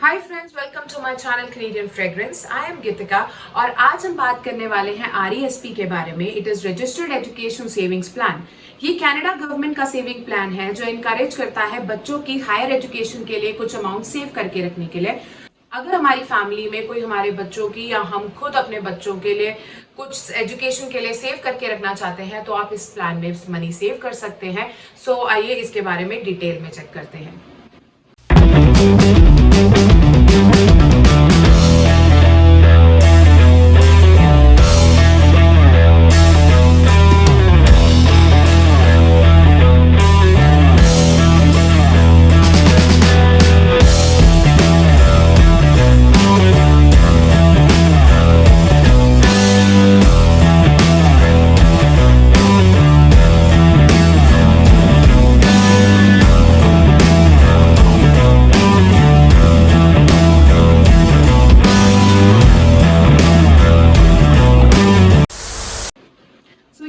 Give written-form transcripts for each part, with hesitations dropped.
Hi friends, welcome to my channel Canadian fragrance. I am Geetika और आज हम बात करने वाले हैं आरईएसपी के बारे में। It is registered education savings plan. ये कनाडा गवर्नमेंट का सेविंग प्लान है जो इनकरेज करता है बच्चों की हायर एजुकेशन के लिए कुछ अमाउंट सेव करके रखने के लिए। अगर हमारी फैमिली में कोई हमारे बच्चों की या हम खुद अपने बच्चों के लिए कुछ एजुकेशन के लिए सेव करके रखना चाहते हैं तो आप इस प्लान में मनी सेव कर सकते हैं। सो आइए इसके बारे में डिटेल में चेक करते हैं।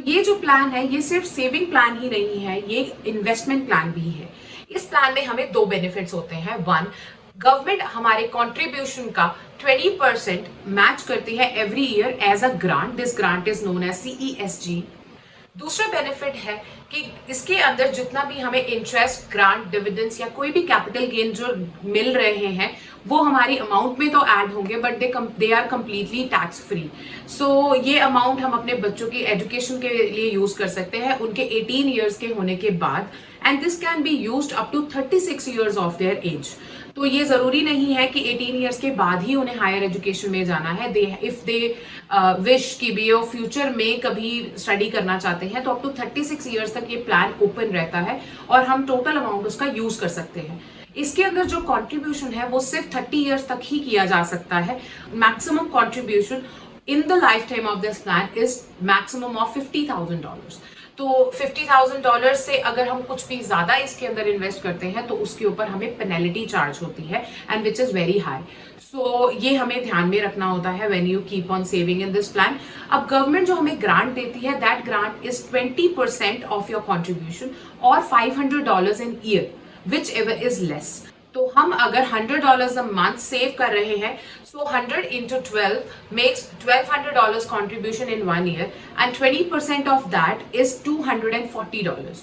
ये जो प्लान है ये सिर्फ सेविंग प्लान ही नहीं है, ये इन्वेस्टमेंट प्लान भी है। इस प्लान में हमें दो बेनिफिट्स होते हैं। वन, गवर्नमेंट हमारे कंट्रीब्यूशन का 20% मैच करती है every year as a grant. This grant is known as CESG। दूसरा बेनिफिट है कि इसके अंदर जितना भी हमें इंटरेस्ट, ग्रांट, डिविडेंड्स या कोई भी कैपिटल गेन जो मिल रहे हैं वो हमारी अमाउंट में तो ऐड होंगे but they are completely tax free. So ये अमाउंट हम अपने बच्चों की एजुकेशन के लिए यूज कर सकते हैं उनके 18 ईयर्स के होने के बाद। And this can be used up to 36 years of their age. तो ये जरूरी नहीं है कि 18 ईयर्स के बाद ही उन्हें हायर एजुकेशन में जाना है। इफ दे विश कि भी वो फ्यूचर में कभी स्टडी करना चाहते हैं तो अप टू 36 ईयर्स तक ये प्लान ओपन रहता है और हम टोटल अमाउंट उसका यूज कर सकते हैं। इसके अंदर जो कंट्रीब्यूशन है वो सिर्फ 30 ईयर्स तक ही किया जा सकता है। Maximum contribution in the life time of this plan is maximum of $50,000। तो $50,000 से अगर हम कुछ भी ज्यादा इसके अंदर इन्वेस्ट करते हैं तो उसके ऊपर हमें पेनल्टी चार्ज होती है and which is very high. So ये हमें ध्यान में रखना होता है when you keep on saving in this plan. अब गवर्नमेंट जो हमें ग्रांट देती है that grant is 20% of your contribution और $500 in year whichever is less. तो हम अगर $100 अ मंथ सेव कर रहे हैं so 100 into 12 makes $1,200 contribution in 1 year and 20% of that is $240.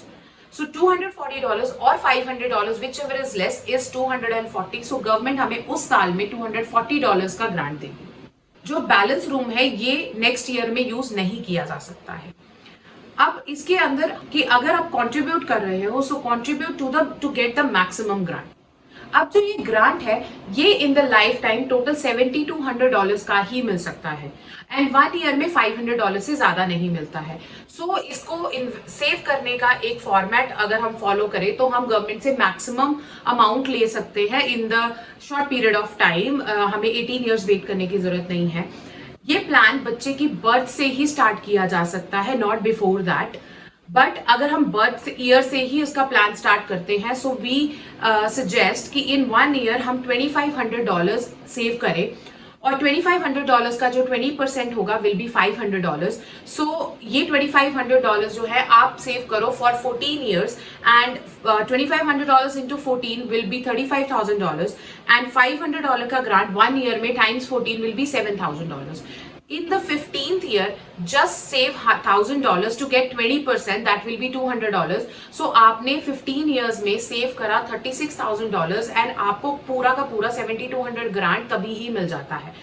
So $240 और $500 whichever is less is 240. So government हमें उस साल में $240 का ग्रांट देगी। जो बैलेंस रूम है ये नेक्स्ट ईयर में यूज नहीं किया जा सकता है। अब इसके अंदर कि अगर आप कंट्रीब्यूट कर रहे हो so contribute to get the maximum grant. अब जो ये ग्रांट है ये in the life time total $70 to $100 का ही मिल सकता है एंड 1 ईयर में $500 से ज्यादा नहीं मिलता है। सो इसको सेव करने का एक फॉर्मेट अगर हम फॉलो करें तो हम गवर्नमेंट से मैक्सिमम अमाउंट ले सकते हैं in the short period of time. हमें 18 ईयर्स वेट करने की जरूरत नहीं है। ये प्लान बच्चे की बर्थ से ही स्टार्ट किया जा सकता है, नॉट बिफोर दैट। बट अगर हम बर्थ ईयर से ही उसका प्लान स्टार्ट करते हैं सो वी सजेस्ट कि इन 1 ईयर हम $2,500 सेव करें और $2,500 का जो 20% होगा विल बी $500। सो ये $2,500 जो है आप सेव करो for 14 years and $2,500 into 14 will be $35,000 and $500 का ग्रांट 1 ईयर में times 14 will be $7,000। In the 15th year, just save $1,000 to get 20%. That will be $200. So आपने 15 years में सेव करा $36,000 एंड आपको पूरा का पूरा 7,200 ग्रांट तभी ही मिल जाता है।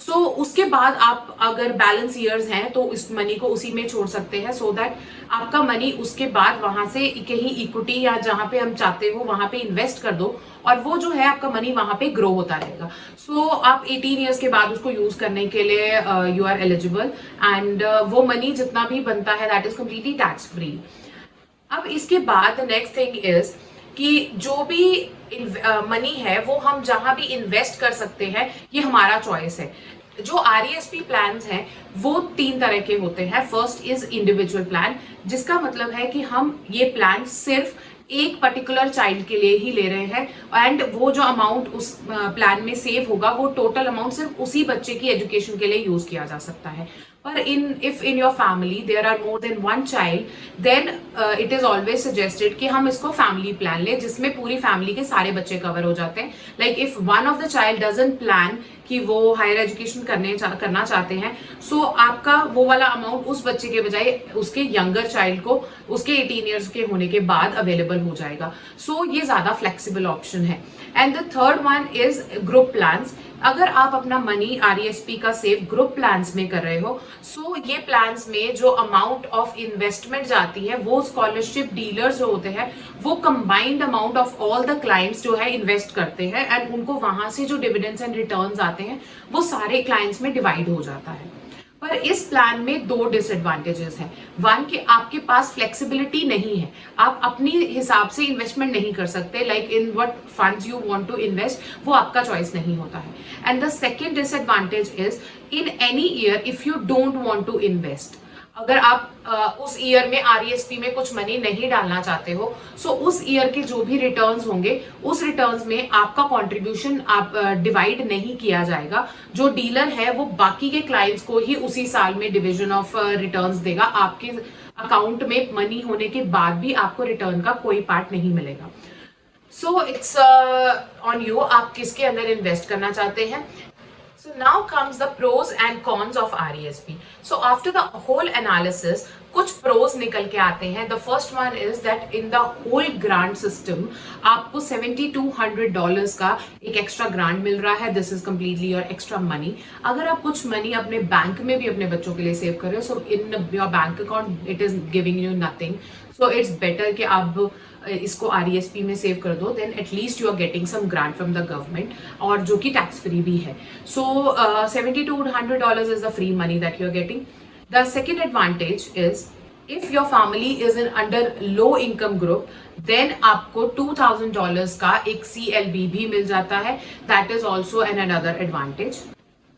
सो उसके बाद आप अगर बैलेंस ईयर्स हैं तो इस मनी को उसी में छोड़ सकते हैं सो दैट आपका मनी उसके बाद वहां से कहीं इक्विटी या जहां पे हम चाहते हो वहां पे इन्वेस्ट कर दो और वो जो है आपका मनी वहां पे ग्रो होता रहेगा। सो आप 18 ईयर्स के बाद उसको यूज करने के लिए यू आर एलिजिबल एंड वो मनी जितना भी बनता है that is completely tax free. अब इसके बाद नेक्स्ट थिंग इज कि जो भी मनी है वो हम जहां भी इन्वेस्ट कर सकते हैं ये हमारा चॉइस है। जो RESP प्लान्स हैं वो 3 तरह के होते हैं। फर्स्ट इज इंडिविजुअल प्लान, जिसका मतलब है कि हम ये प्लान सिर्फ एक पर्टिकुलर चाइल्ड के लिए ही ले रहे हैं एंड वो जो अमाउंट उस प्लान में सेव होगा वो टोटल अमाउंट सिर्फ उसी बच्चे की एजुकेशन के लिए यूज किया जा सकता है। पर if in your family there are more than one child then it is always suggested कि हम इसको फैमिली प्लान ले जिसमें पूरी फैमिली के सारे बच्चे कवर हो जाते हैं। Like if one of the child doesn't plan कि वो हायर एजुकेशन करना चाहते हैं, सो आपका वो वाला अमाउंट उस बच्चे के बजाय उसके यंगर चाइल्ड को उसके 18 ईयर्स के होने के बाद अवेलेबल हो जाएगा। सो ये ज्यादा फ्लेक्सिबल ऑप्शन है। And the third one is group plans. अगर आप अपना मनी आरईएसपी का सेव ग्रुप प्लान्स में कर रहे हो, सो ये प्लान्स में जो अमाउंट ऑफ इन्वेस्टमेंट जाती है वो स्कॉलरशिप डीलर्स जो होते हैं वो combined amount of all the clients जो है इन्वेस्ट करते हैं एंड उनको वहां से जो डिविडेंड्स एंड रिटर्न्स आते हैं वो सारे क्लाइंट्स में डिवाइड हो जाता है। पर इस प्लान में दो डिसएडवांटेजेस हैं। वन कि आपके पास फ्लेक्सिबिलिटी नहीं है, आप अपनी हिसाब से इन्वेस्टमेंट नहीं कर सकते, like in what funds you want to invest वो आपका चॉइस नहीं होता है। And the second disadvantage is in any year if you don't want to invest, अगर आप उस ईयर में आरईएसपी में कुछ मनी नहीं डालना चाहते हो, सो उस ईयर के जो भी रिटर्न्स होंगे उस रिटर्न्स में आपका कंट्रीब्यूशन आप डिवाइड नहीं किया जाएगा। जो डीलर है वो बाकी के क्लाइंट्स को ही उसी साल में डिवीजन ऑफ रिटर्न्स देगा, आपके अकाउंट में मनी होने के बाद भी आपको रिटर्न का कोई पार्ट नहीं मिलेगा। सो इट्स ऑन यू, आप किसके अंदर इन्वेस्ट करना चाहते हैं। So now comes the pros and cons of RESP. So after the whole analysis, कुछ pros निकल के आते हैं। The first one is that in the whole grant system, आपको $7,200 का एक एक्स्ट्रा ग्रांट मिल रहा है। This is completely your extra money. अगर आप कुछ मनी अपने बैंक में भी अपने बच्चों के लिए सेव कर रहे हो, so in your bank account it is giving you nothing. So it's better कि आप इसको आरईएसपी में सेव कर दो, then at least you are getting some grant from the government और जो कि टैक्स फ्री भी है। So $7,200 is the free money that you are getting. The second advantage is if your family is in under low income group then आपको $2,000 का एक CLB भी मिल जाता है। That is also an another advantage.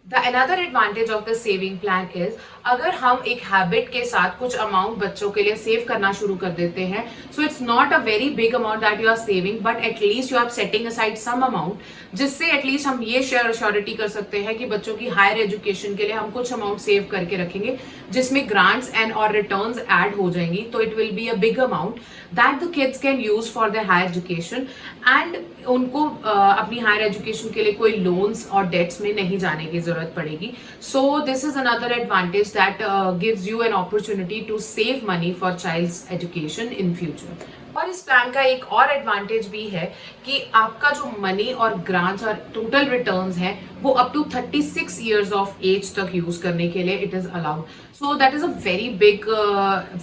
The another advantage of the saving plan is अगर हम एक हैबिट के साथ कुछ अमाउंट बच्चों के लिए सेव करना शुरू कर देते हैं, so it's not a very big amount that you are saving but at least you are setting aside some amount जिससे एटलीस्ट हम ये श्योरिटी कर सकते हैं कि बच्चों की हायर एजुकेशन के लिए हम कुछ अमाउंट सेव करके रखेंगे जिसमें ग्रांट्स एंड और रिटर्न्स ऐड हो जाएंगी। तो it will be a big amount that the kids can use for their higher education and उनको अपनी हायर एजुकेशन के लिए कोई लोन्स और डेट्स में नहीं जाने की जरूरत पड़ेगी। So this is another advantage that gives you an opportunity to save money for child's education in future. और इस प्लान का एक और एडवांटेज भी है कि आपका जो मनी और ग्रांट्स और टोटल रिटर्न्स हैं वो up to 36 years of age तक यूज करने के लिए it is allowed. So that is a very big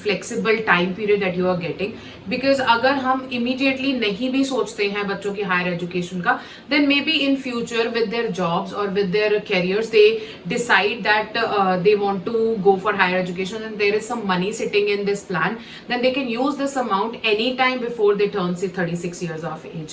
flexible time period that you are getting, because अगर हम इमीडिएटली नहीं भी सोचते हैं बच्चों की हायर एजुकेशन का, then maybe in future with their jobs और with their careers they decide that they want to go for higher education and there is some money sitting in this plan, then they can use this amount any time before they turn से 36 years of as.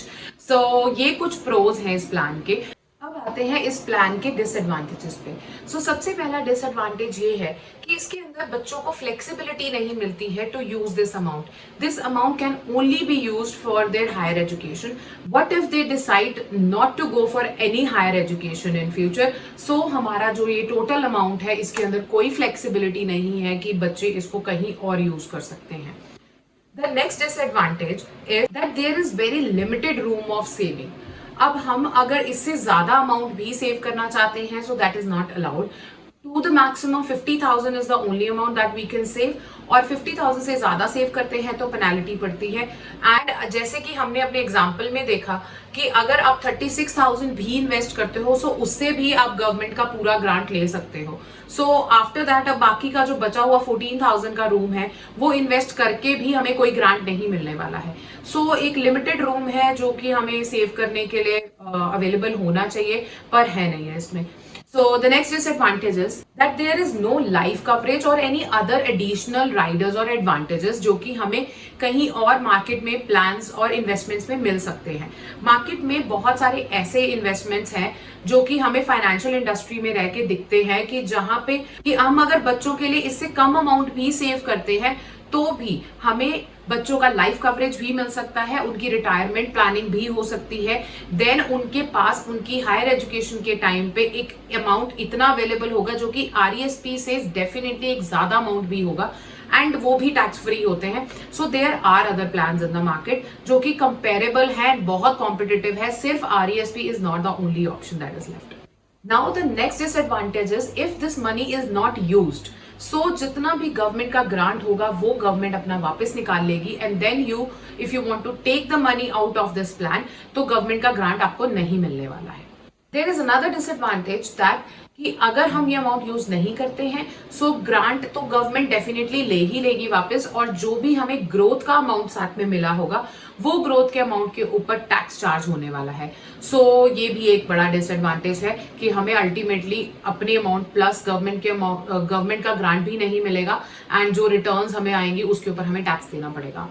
सो ये कुछ pros हैं इस plan के। अब आते हैं इस प्लान के डिसएडवांटेजेस पे। सो सबसे पहला डिसएडवांटेज ये है कि इसके अंदर बच्चों को फ्लेक्सिबिलिटी नहीं मिलती है to use this amount. This amount can only be used for their higher education. What if they decide not to go for any higher education in future, so हमारा जो ये टोटल अमाउंट है इसके अंदर कोई फ्लेक्सिबिलिटी नहीं है कि बच्चे इसको कहीं और यूज कर सकते हैं। The next disadvantage is that there is very limited room of saving. अब हम अगर इससे ज्यादा अमाउंट भी सेव करना चाहते हैं, so that is not allowed. To the maximum 50,000 is the only amount that we can save. और 50,000 से ज्यादा सेव करते हैं तो पेनल्टी पड़ती है। एंड जैसे कि हमने अपने एग्जाम्पल में देखा कि अगर आप 36,000 भी इन्वेस्ट करते हो, सो उससे भी आप गवर्नमेंट का पूरा ग्रांट ले सकते हो। सो आफ्टर दैट अब बाकी का जो बचा हुआ 14,000 का रूम है वो इन्वेस्ट करके भी हमें कोई ग्रांट नहीं मिलने वाला है। सो एक लिमिटेड रूम है जो कि हमें सेव करने के लिए अवेलेबल होना चाहिए, पर है नहीं है इसमें। So the next disadvantage is that there is no life coverage or any other additional riders or advantages जो कि हमें कहीं और मार्केट में प्लान्स और इन्वेस्टमेंट्स में मिल सकते हैं। मार्केट में बहुत सारे ऐसे इन्वेस्टमेंट्स हैं जो कि हमें फाइनेंशियल इंडस्ट्री में रह के दिखते हैं कि जहां पे कि हम अगर बच्चों के लिए इससे कम अमाउंट भी सेव करते हैं तो भी हमें बच्चों का लाइफ कवरेज भी मिल सकता है, उनकी रिटायरमेंट प्लानिंग भी हो सकती है। देन उनके पास उनकी हायर एजुकेशन के टाइम पे एक अमाउंट इतना अवेलेबल होगा जो कि आरईएसपी से डेफिनेटली एक ज्यादा अमाउंट भी होगा, एंड वो भी टैक्स फ्री होते हैं। So there are other plans in the market जो कि कंपेरेबल है, बहुत कॉम्पिटिटिव है। सिर्फ RESP is not the only option that is left. Now the next disadvantage is if this money is not used, so जितना भी government का grant होगा वो गवर्नमेंट अपना वापस निकाल लेगी, and then you if you want to take the money out of this plan तो गवर्नमेंट का ग्रांट आपको नहीं मिलने वाला है। There is another disadvantage that कि अगर हम ये अमाउंट यूज नहीं करते हैं सो ग्रांट तो गवर्नमेंट डेफिनेटली ले ही लेगी वापस, और जो भी हमें ग्रोथ का अमाउंट साथ में मिला होगा वो ग्रोथ के अमाउंट के ऊपर टैक्स चार्ज होने वाला है। सो ये भी एक बड़ा डिसएडवांटेज है कि हमें अल्टीमेटली अपने अमाउंट प्लस गवर्नमेंट का ग्रांट भी नहीं मिलेगा, एंड जो रिटर्न्स हमें आएंगी उसके ऊपर हमें टैक्स देना पड़ेगा।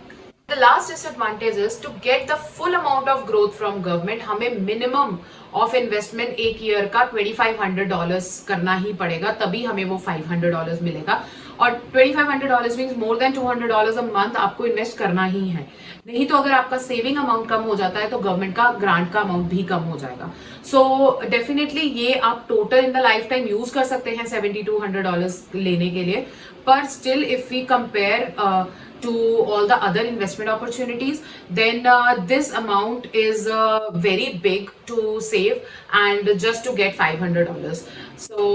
The last disadvantage is to get the full amount of growth from government, हमें minimum of investment एक ईयर का $2500 करना ही पड़ेगा, तभी हमें वो $500 मिलेगा। और $2500 means more than $200 a month आपको इन्वेस्ट करना ही है। नहीं तो अगर आपका सेविंग अमाउंट कम हो जाता है तो गवर्नमेंट का ग्रांट का अमाउंट भी कम हो जाएगा। सो डेफिनेटली ये आप total in the life time use कर सकते हैं $7200 लेने के लिए, पर still if we compare to all the other investment opportunities, then this amount is very big to save and just to get $500. So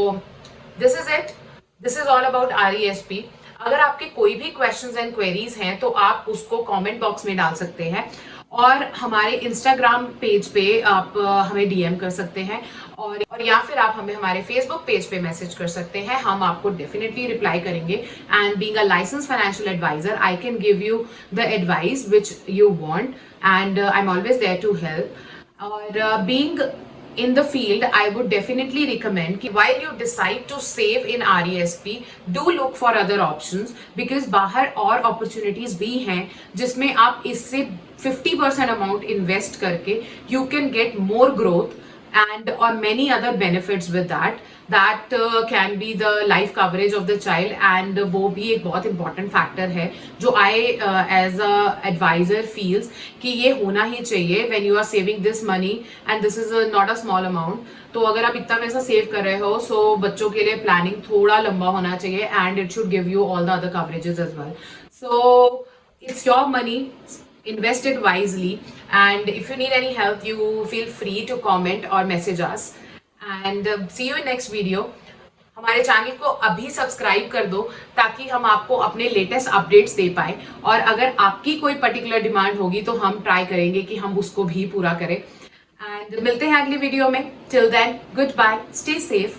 this is it. This is all about RESP. अगर आपके कोई भी questions and queries हैं तो आप उसको comment box में डाल सकते हैं, और हमारे इंस्टाग्राम पेज पे आप हमें डीएम कर सकते हैं, और या फिर आप हमें हमारे फेसबुक पेज पे मैसेज कर सकते हैं। हम आपको डेफिनेटली रिप्लाई करेंगे, and being a license financial advisor I can give you the advice which you want, and I am always there to help. और being in the field, I would definitely recommend कि while you decide to save in RESP, do look for other options, because बाहर और opportunities भी हैं जिसमें आप इससे 50% amount invest करके you can get more growth and or many other benefits with that can be the life coverage of the child, and वो भी एक बहुत important factor है जो I as a advisor feels कि ये होना ही चाहिए when you are saving this money, and this is not a small amount। तो अगर आप इतना पैसा सेव कर रहे हो सो बच्चों के लिए प्लानिंग थोड़ा लंबा होना चाहिए, and it should give you all the other coverages as well। So it's your money, invest it wisely, and if you need any help you feel free to comment or message us, and see you in next video। हमारे channel को अभी subscribe कर दो ताकि हम आपको अपने latest updates दे पाए, और अगर आपकी कोई पर्टिकुलर डिमांड होगी तो हम ट्राई करेंगे कि हम उसको भी पूरा करें। एंड मिलते हैं अगली वीडियो में। Till then goodbye, stay safe.